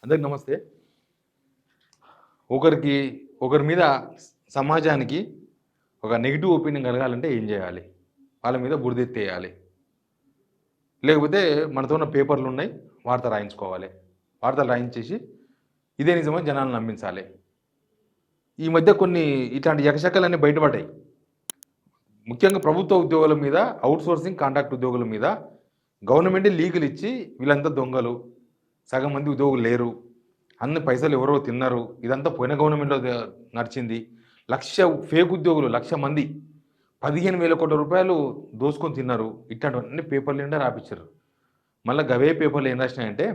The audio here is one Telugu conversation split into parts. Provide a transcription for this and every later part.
అందరికి నమస్తే. ఒకరికి ఒకరి మీద సమాజానికి ఒక నెగిటివ్ ఒపీనియన్ కలగాలంటే ఏం చేయాలి? వాళ్ళ మీద బురదెత్తేయాలి. లేకపోతే మనతో ఉన్న పేపర్లు ఉన్నాయి, వార్త రాయించుకోవాలి. వార్తలు రాయించేసి ఇదే నిజమని జనాలను నమ్మించాలి. ఈ మధ్య కొన్ని ఇట్లాంటి ఎకశకలన్నీ బయటపడ్డాయి. ముఖ్యంగా ప్రభుత్వ ఉద్యోగుల మీద, అవుట్‌సోర్సింగ్ కాంట్రాక్ట్ ఉద్యోగుల మీద గవర్నమెంటే లీకులు ఇచ్చి వీళ్ళంతా దొంగలు, సగం మంది ఉద్యోగులు లేరు, అన్ని పైసలు ఎవరో తిన్నారు, ఇదంతా పోయిన గవర్నమెంట్‌లో నడిచింది. 1,00,000 ఫేక్ ఉద్యోగులు, 1,00,000 మంది 15,000 కోట్ల రూపాయలు దోసుకొని తిన్నారు. ఇట్లాంటివన్నీ పేపర్ల నిండా రాపిచ్చారు. మళ్ళీ గవే పేపర్లు ఏం రాసినాయంటే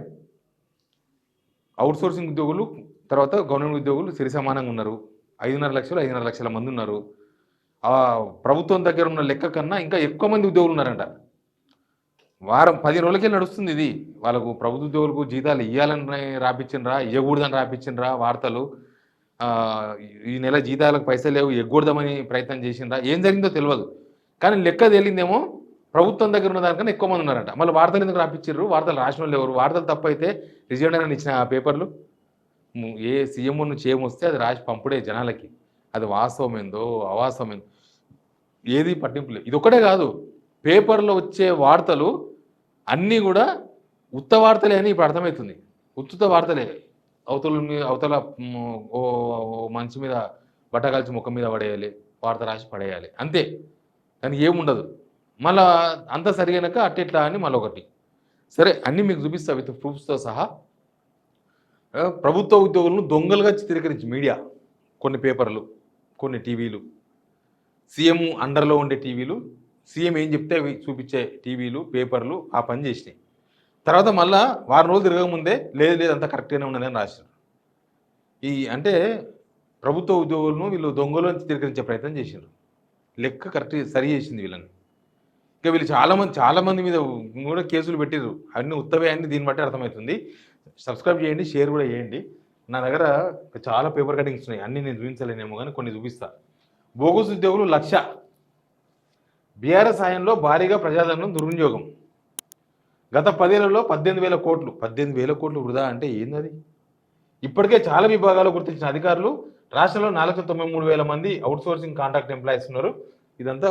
అవుట్‌సోర్సింగ్ ఉద్యోగులు, తర్వాత గవర్నమెంట్ ఉద్యోగులు సరి సమానంగా ఉన్నారు. 5,5 లక్షల మంది ఉన్నారు. ప్రభుత్వం దగ్గర ఉన్న లెక్క కన్నా ఇంకా ఎక్కువ మంది ఉద్యోగులు ఉన్నారంట. వారం 10 రోజులకే నడుస్తుంది ఇది. వాళ్ళకు ప్రభుత్వ ఉద్యోగులకు జీతాలు ఇయ్యాలని రాపిచ్చిండ్రా, ఇయ్యకూడదని రాపిచ్చిండ్రా వార్తలు. ఈ నెల జీతాలకు పైసలు లేవు, ఎగ్గొడదామని ప్రయత్నం చేసిండ్రా, ఏం జరిగిందో తెలియదు. కానీ లెక్క తేలిందేమో ప్రభుత్వం దగ్గర ఉన్న దానికన్నా ఎక్కువ మంది ఉన్నారంట. మళ్ళీ వార్తలు ఎందుకు రాపిచ్చిర్రు? వార్తలు రాసిన వాళ్ళు ఎవరు? వార్తలు తప్పైతే రిజైన్ అని ఇచ్చిన పేపర్లు ఏ సీఎం నుంచి ఏమొస్తే అది రాసి పంపుడే జనాలకి. అది వాస్తవమేందో అవాస్తవమేందో ఏది పట్టింపు లేదు. ఇది ఒకటే కాదు, పేపర్లో వచ్చే వార్తలు అన్నీ కూడా ఉత్త వార్తలే అని ఇప్పుడు అర్థమవుతుంది. ఉత్తుత వార్తలే. అవతల ఓ మనిషి మీద బట్టగాల్చి ముఖం మీద పడేయాలి, వార్త రాసి పడేయాలి, అంతే. కానీ ఏముండదు. మళ్ళా అంతా సరిగనక అట్టెట్లా అని మళ్ళీ ఒకటి. సరే, అన్నీ మీకు చూపిస్తా విత్ ప్రూఫ్స్తో సహా. ప్రభుత్వ ఉద్యోగులను దొంగలుగా చిత్రీకరించి మీడియా, కొన్ని పేపర్లు, కొన్ని టీవీలు, సీఎం అండర్లో ఉండే టీవీలు, సీఎం ఏం చెప్తే అవి చూపించే టీవీలు, పేపర్లు ఆ పని చేసినాయి. తర్వాత మళ్ళా వారం రోజులు తిరగకముందే లేదు అంతా కరెక్ట్గానే ఉన్నదని రాశారు. అంటే ప్రభుత్వ ఉద్యోగులను వీళ్ళు దొంగలను చిత్రీకరించే ప్రయత్నం చేశారు. లెక్క కరెక్ట్ సరి చేసింది వీళ్ళని. ఇంకా వీళ్ళు చాలామంది మీద కూడా కేసులు పెట్టారు. అన్నీ ఉత్తవే అన్నీ దీన్ని బట్టి అర్థమవుతుంది. సబ్స్క్రైబ్ చేయండి, షేర్ కూడా చేయండి. నా దగ్గర చాలా పేపర్ కటింగ్స్ ఉన్నాయి, అన్నీ నేను చూపించలేనేమో కానీ కొన్ని చూపిస్తా. బోగస్ ఉద్యోగులు 1,00,000. బీఆర్ఎస్ సాయంలో భారీగా ప్రజాధనం దుర్వినియోగం. గత 10 ఏళ్లలో 18,000 కోట్లు. 18,000 కోట్లు వృధా అంటే ఏందది? ఇప్పటికే చాలా విభాగాలు గుర్తించిన అధికారులు రాష్ట్రంలో 493,000 మంది అవుట్‌సోర్సింగ్ కాంట్రాక్ట్ ఎంప్లాయీస్ ఉన్నారు. ఇదంతా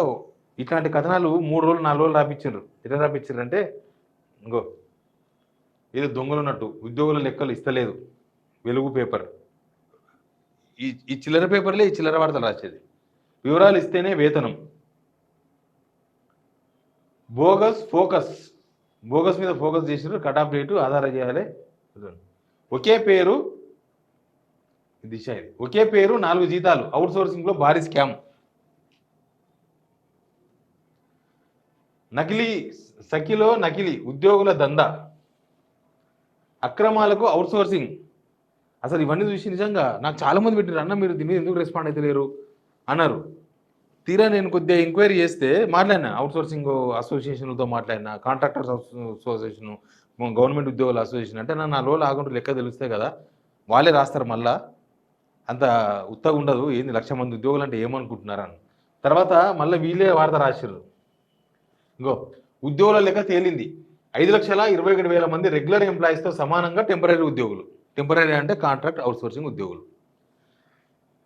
ఇట్లాంటి కథనాలు 3 రోజులు 4 రోజులు రాపిచ్చారు. ఎట్లా రాపిచ్చారు అంటే ఇంకో ఏదో దొంగలు ఉన్నట్టు ఉద్యోగుల లెక్కలు ఇస్తలేదు వెలుగు పేపర్. ఈ చిల్లర పేపర్లే ఈ చిల్లర వార్తలు రాసేది. వివరాలు ఇస్తేనే వేతనం. బోగస్ మీద ఫోకస్ చేసినారు. కట్ ఆఫ్ రేటు ఆధార చేయాలి. ఒకే పేరు దిశ, ఇది ఒకే పేరు 4 జీతాలు. అవుట్‌సోర్సింగ్లో భారీ స్కామ్. నకిలీ ఉద్యోగుల దందా, అక్రమాలకు అవుట్‌సోర్సింగ్. అసలు ఇవన్నీ చూసి నిజంగా నాకు చాలామంది పెట్టారు, అన్న మీరు దీని మీద ఎందుకు రెస్పాండ్ అయితే లేరు అన్నారు. తీరా నేను కొద్దిగా ఎంక్వైరీ చేస్తే మాట్లాడినా, అవుట్‌సోర్సింగ్ అసోసియేషన్లతో మాట్లాడినా, కాంట్రాక్టర్స్ అసోసియేషన్, గవర్నమెంట్ ఉద్యోగుల అసోసియేషన్. అంటే నా రోజులు ఆగుంటూ లెక్క తెలుస్తే కదా, వాళ్ళే రాస్తారు. మళ్ళా అంత ఉత్తగా ఉండదు. ఏంది 1,00,000 మంది ఉద్యోగులు అంటే ఏమనుకుంటున్నారని. తర్వాత మళ్ళీ వీళ్ళే వార్త రాశారు. ఇంకో ఉద్యోగుల లెక్క తేలింది. 5,21,000 మంది రెగ్యులర్ ఎంప్లాయీస్తో సమానంగా టెంపరీ ఉద్యోగులు. టెంపరీ అంటే కాంట్రాక్ట్ అవుట్‌సోర్సింగ్ ఉద్యోగులు.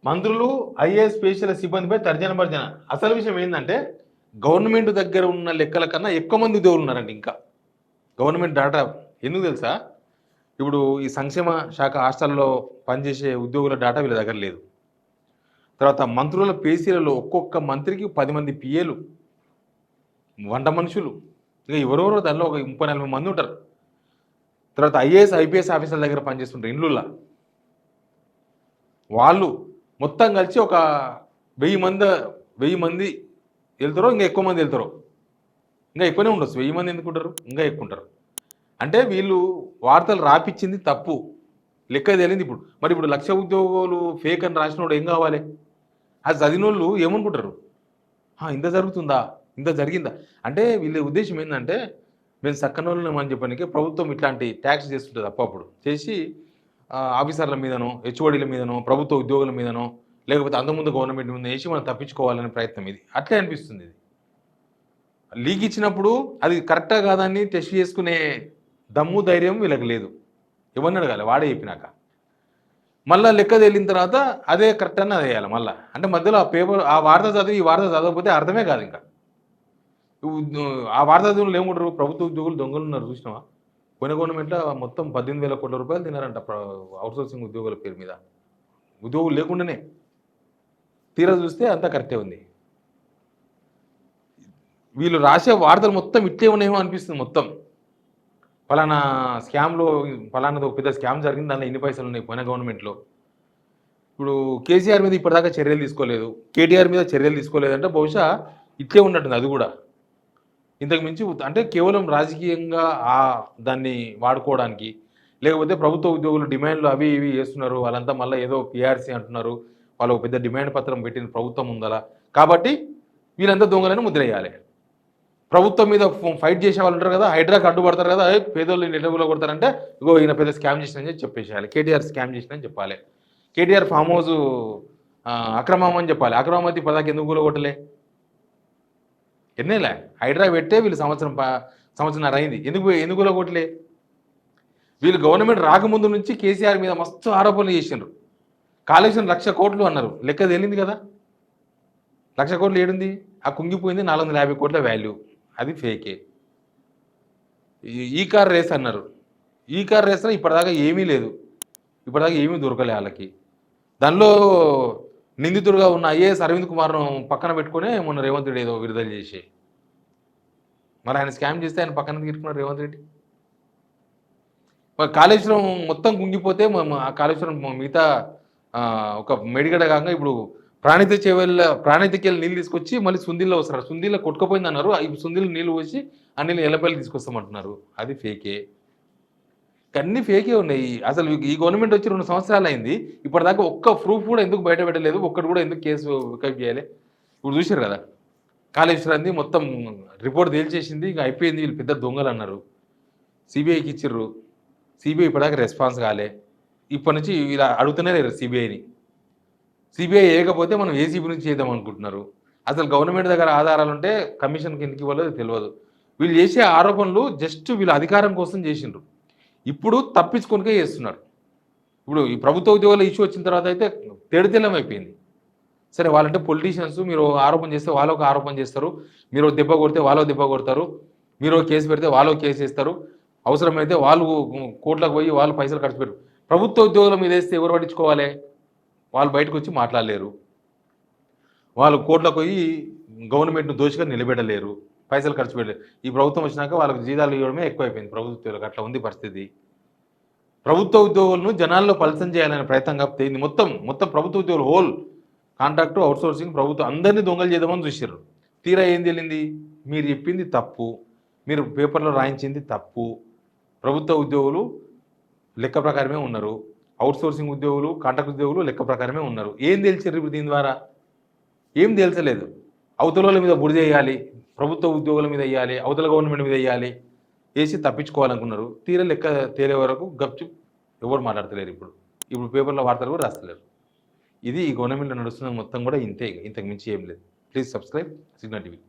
మంత్రులు, ఐఏఎస్ స్పెషల్ సిబ్బందిపై తర్జన భర్జన. అసలు విషయం ఏంటంటే గవర్నమెంట్ దగ్గర ఉన్న లెక్కల కన్నా ఎక్కువ మంది ఉద్యోగులు ఉన్నారండి. ఇంకా గవర్నమెంట్ డాటా ఎందుకు తెలుసా? ఇప్పుడు ఈ సంక్షేమ శాఖ హాస్టల్లో పనిచేసే ఉద్యోగుల డాటా వీళ్ళ దగ్గర లేదు. తర్వాత మంత్రుల పేసీలలో ఒక్కొక్క మంత్రికి 10 మంది పిఏలు, వంట మనుషులు, ఇక ఎవరెవరో దానిలో ఒక 30-40 మంది ఉంటారు. తర్వాత ఐఏఎస్ ఐపీఎస్ ఆఫీసర్ల దగ్గర పనిచేస్తుంటారు ఇండ్లులా. వాళ్ళు మొత్తం కలిసి ఒక 1,000 మంది వెళ్తారో, ఇంకా ఎక్కువ మంది వెళ్తారో, ఇంకా ఎక్కువనే ఉండొచ్చు. 1,000 మంది ఎందుకుంటారు, ఇంకా ఎక్కువ ఉంటారు. అంటే వీళ్ళు వార్తలు రాపిచ్చింది తప్పు, లెక్క తేలింది ఇప్పుడు. మరి ఇప్పుడు 1,00,000 ఉద్యోగులు ఫేక్ అని రాసినోడు ఏం కావాలి? అది చదివినోళ్ళు ఏమనుకుంటారు? ఇంత జరుగుతుందా, ఇంత జరిగిందా అంటే వీళ్ళ ఉద్దేశం ఏంటంటే మేము సక్కనోళ్ళం అని చెప్పడానికి ప్రభుత్వం ఇట్లాంటి ట్యాక్స్ చేస్తుంటుంది అప్పుడు చేసి ఆఫీసర్ల మీదనో, హెచ్ఓడీల మీదనో, ప్రభుత్వ ఉద్యోగుల మీదనో, లేకపోతే అంతకుముందు గవర్నమెంట్ మీద వేసి మనం తప్పించుకోవాలనే ప్రయత్నం ఇది. అట్లే అనిపిస్తుంది. ఇది లీక్ ఇచ్చినప్పుడు అది కరెక్టా కాదని టెస్ట్ చేసుకునే దమ్ము ధైర్యం వీళ్ళకి లేదు. ఎవరిని అడగాలి? వాడే చెప్పినాక. మళ్ళా లెక్క తేలిన తర్వాత అదే కరెక్ట్ అని అది వేయాలి మళ్ళా. అంటే మధ్యలో ఆ పేపర్ ఆ వార్త చదివి ఈ వార్త చదవకపోతే అర్థమే కాదు ఇంకా. ఆ వార్త చదువులు ఏముంటారు? ప్రభుత్వ ఉద్యోగులు దొంగలున్నారు చూసినావా? పోయిన గవర్నమెంట్‌లో మొత్తం 18,000 కోట్ల రూపాయలు తిన్నారంట ఔట్‌సోర్సింగ్ ఉద్యోగుల పేరు మీద. ఉద్యోగులు లేకుండానే. తీరా చూస్తే అంతా కరెక్టే ఉంది. వీళ్ళు రాసే వార్తలు మొత్తం ఇట్లే ఉన్నాయేమో అనిపిస్తుంది మొత్తం. పలానా స్కామ్‌లో పలానాది ఒక పెద్ద స్కామ్ జరిగింది. దాంట్లో ఇన్ని పైసలున్నాయి పోయిన గవర్నమెంట్‌లో. ఇప్పుడు కేసీఆర్ మీద ఇప్పటిదాకా చర్యలు తీసుకోలేదు. కేటీఆర్ మీద చర్యలు తీసుకోలేదంటే బహుశా ఇట్లే ఉన్నట్టుంది అది గూడా. ఇంతకు మించి అంటే కేవలం రాజకీయంగా దాన్ని వాడుకోవడానికి, లేకపోతే ప్రభుత్వ ఉద్యోగులు డిమాండ్‌లు అవి ఇవి చేస్తున్నారు. వాళ్ళంతా మళ్ళా ఏదో పీఆర్సీ అంటున్నారు. వాళ్ళు ఒక పెద్ద డిమాండ్ పత్రం పెట్టింది ప్రభుత్వం ముందల. కాబట్టి వీళ్ళంతా దొంగలని ముద్రేయాలి. ప్రభుత్వం మీద ఫైట్ చేసే వాళ్ళు ఉంటారు కదా! హైడ్రాకి అడ్డుపడతారు కదా! పేదోళ్ళని ఎట్లా కొడతారంటే, ఇగో ఈయన పెద్ద స్కామ్ చేసిండని చెప్పేసేయాలి. కేటీఆర్ స్కామ్ చేసిండని చెప్పాలి. కేటీఆర్ ఫామ్ హౌస్ అక్రమం అని చెప్పాలి. అక్రమం అయితే ఇప్పటిదాకా ఎందుకు కూలగొట్టలే? ఎన్నేళ్ళ హైడ్రా పెట్టే వీళ్ళు సంవత్సరంన్నర అయింది. ఎందుకు కూలగొట్టలే? వీళ్ళు గవర్నమెంట్ రాకముందు నుంచి కేసీఆర్ మీద మస్తు ఆరోపణలు చేసిండ్రు. కాళేశ్వరం 1,00,000 కోట్లు అన్నారు. లెక్క తేలింది కదా! 1,00,000 కోట్లు ఏడుంది? ఆ కుంగిపోయింది 450 కోట్ల వాల్యూ. అది ఫేకే. ఈ కార్ రేస్ అన్నారు. ఈ కార్ రేస్‌లో ఇప్పటిదాకా ఏమీ లేదు. ఇప్పటిదాకా ఏమీ దొరకలే ఆళ్ళకి. దానిలో నిందితుడుగా ఉన్న ఐఏఎస్ అరవింద్ కుమార్‌ను పక్కన పెట్టుకునే మొన్న రేవంత్ రెడ్డి ఏదో విడుదల చేసి. మరి ఆయన స్కామ్ చేస్తే ఆయన పక్కన తీసుకున్నాడు రేవంత్ రెడ్డి. మరి కాళేశ్వరం మొత్తం కుంగిపోతే ఆ కాళేశ్వరం మిగతా ఒక మేడిగడ్డ కాగా ఇప్పుడు ప్రాణహితకెళ్ళి నీళ్ళు తీసుకొచ్చి మళ్ళీ సుందిల్లో వస్తారు. సుందిల్లో కొట్టుకుపోయిందన్నారు. ఇప్పుడు సుందిల్లో నీళ్ళు పోసి ఆ నీళ్ళు ఎల్లపల్లి తీసుకొస్తామంటున్నారు. అది ఫేకే. అన్నీ ఫేకే ఉన్నాయి. అసలు ఈ గవర్నమెంట్ వచ్చి 2 సంవత్సరాలు అయింది. ఇప్పటిదాకా ఒక్క ప్రూఫ్ కూడా ఎందుకు బయట పెట్టలేదు? ఒక్కటి కూడా ఎందుకు కేసు వికప్ చేయాలి? ఇప్పుడు చూసారు కదా! కాళేశ్వరంది మొత్తం రిపోర్ట్ తేల్చేసింది. ఇక అయిపోయింది. వీళ్ళు పెద్ద దొంగలు అన్నారు. సిబిఐకి ఇచ్చిర్రు. సిబిఐ ఇప్పటిదాకా రెస్పాన్స్ కాలే. ఇప్పటి నుంచి ఇలా అడుగుతూనే లేరు సిబిఐని. సిబిఐ వేయకపోతే మనం ఏసీబీ నుంచి చేద్దాం అనుకుంటున్నారు. అసలు గవర్నమెంట్ దగ్గర ఆధారాలు ఉంటే కమిషన్కి ఎందుకు ఇవ్వాలో తెలియదు. వీళ్ళు చేసే ఆరోపణలు జస్ట్ వీళ్ళ అధికారం కోసం చేసిండ్రు. ఇప్పుడు తప్పించుకొనికే చేస్తున్నారు. ఇప్పుడు ఈ ప్రభుత్వ ఉద్యోగుల ఇష్యూ వచ్చిన తర్వాత అయితే తెడితెల్లం అయిపోయింది. సరే వాళ్ళంటే పొలిటీషియన్స్, మీరు ఆరోపణ చేస్తే వాళ్ళు ఒక ఆరోపణ చేస్తారు. మీరు దెబ్బ కొడితే వాళ్ళు దెబ్బ కొడతారు. మీరు కేసు పెడితే వాళ్ళు కేసు వేస్తారు. అవసరమైతే వాళ్ళు కోర్టులకు పోయి వాళ్ళు పైసలు ఖర్చు పెట్టరు. ప్రభుత్వ ఉద్యోగుల మీద వేస్తే ఎవరు పట్టించుకోవాలి? వాళ్ళు బయటకు వచ్చి మాట్లాడలేరు. వాళ్ళు కోర్టులకు పోయి గవర్నమెంట్ను దోషిగా నిలబెట్టలేరు. పైసలు ఖర్చు పెట్టలేరు. ఈ ప్రభుత్వం వచ్చినాక వాళ్ళకి జీతాలు ఇవ్వడమే ఎక్కువైపోయింది ప్రభుత్వ ఉద్యోగులకు. అట్లా ఉంది పరిస్థితి. ప్రభుత్వ ఉద్యోగులను జనాల్లో పలసం చేయాలనే ప్రయత్నం కాకపోతే ఇది మొత్తం ప్రభుత్వ ఉద్యోగులు హోల్ కాంట్రాక్టు అవుట్సోర్సింగ్ ప్రభుత్వం అందరినీ దొంగలు చేద్దామని చూసారు. తీరా ఏం తెలియంది? మీరు చెప్పింది తప్పు, మీరు పేపర్లో రాయించింది తప్పు. ప్రభుత్వ ఉద్యోగులు లెక్క ప్రకారమే ఉన్నారు. అవుట్సోర్సింగ్ ఉద్యోగులు కాంట్రాక్ట్ ఉద్యోగులు లెక్క ప్రకారమే ఉన్నారు. ఏం తెలిసారు ఇప్పుడు దీని ద్వారా? ఏం తెలుసలేదు. అవతల మీద బురద వేయాలి, ప్రభుత్వ ఉద్యోగుల మీద వేయాలి, అవతల గవర్నమెంట్ మీద వేయాలి, వేసి తప్పించుకోవాలనుకున్నారు. తీరా లెక్క తేలే వరకు గప్చుప్ ఎవరు మాట్లాడతలేరు. ఇప్పుడు పేపర్లో వార్తలు కూడా రాస్తలేరు. ఇది ఈ గవర్నమెంట్లో నడుస్తున్న మొత్తం కూడా ఇంతే. ఇంతకు మించి ఏం లేదు. Please subscribe signal TV.